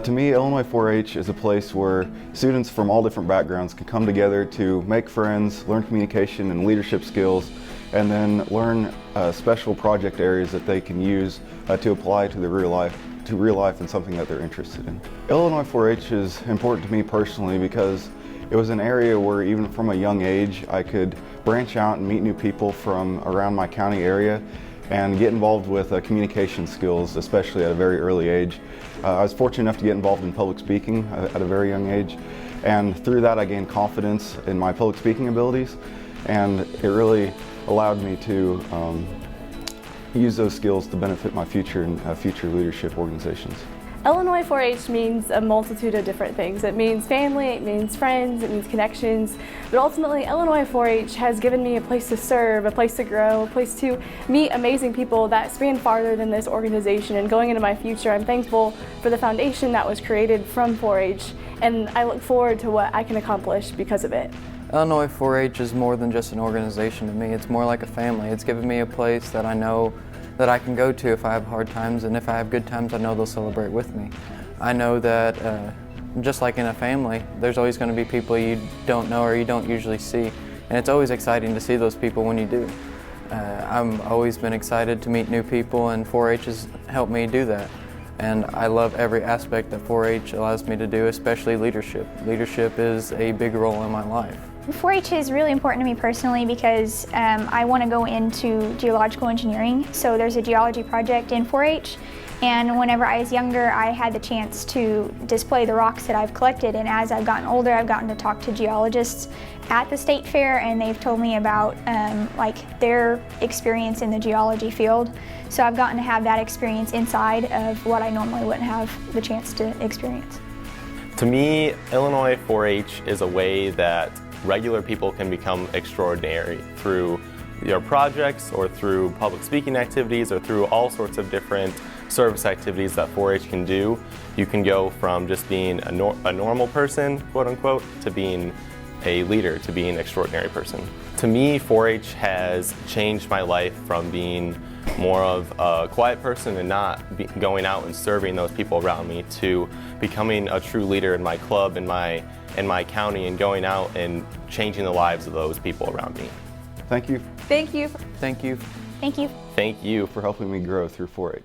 To me, Illinois 4-H is a place where students from all different backgrounds can come together to make friends, learn communication and leadership skills, and then learn special project areas that they can use to apply to real life and something that they're interested in. Illinois 4-H is important to me personally because it was an area where even from a young age I could branch out and meet new people from around my county area and get involved with communication skills, especially at a very early age. I was fortunate enough to get involved in public speaking at a very young age, and through that I gained confidence in my public speaking abilities, and it really allowed me to use those skills to benefit my future in future leadership organizations. Illinois 4-H means a multitude of different things. It means family, it means friends, it means connections, but ultimately Illinois 4-H has given me a place to serve, a place to grow, a place to meet amazing people that span farther than this organization. And going into my future, I'm thankful for the foundation that was created from 4-H, and I look forward to what I can accomplish because of it. Illinois 4-H is more than just an organization to me. It's more like a family. It's given me a place that I know that I can go to if I have hard times, and if I have good times, I know they'll celebrate with me. I know that just like in a family, there's always going to be people you don't know or you don't usually see, and it's always exciting to see those people when you do. I've always been excited to meet new people, and 4-H has helped me do that. And I love every aspect that 4-H allows me to do, especially leadership. Leadership is a big role in my life. 4-H is really important to me personally because I want to go into geological engineering. So there's a geology project in 4-H, and whenever I was younger I had the chance to display the rocks that I've collected, and as I've gotten older I've gotten to talk to geologists at the state fair, and they've told me about like their experience in the geology field. So I've gotten to have that experience inside of what I normally wouldn't have the chance to experience. To me, Illinois 4-H is a way that regular people can become extraordinary through your projects or through public speaking activities or through all sorts of different service activities that 4-H can do. You can go from just being a normal person, quote unquote, to being a leader, to being an extraordinary person. To me, 4-H has changed my life from being more of a quiet person and not going out and serving those people around me to becoming a true leader in my club, in my county, and going out and changing the lives of those people around me. Thank you. Thank you. Thank you. Thank you. Thank you for helping me grow through 4-H.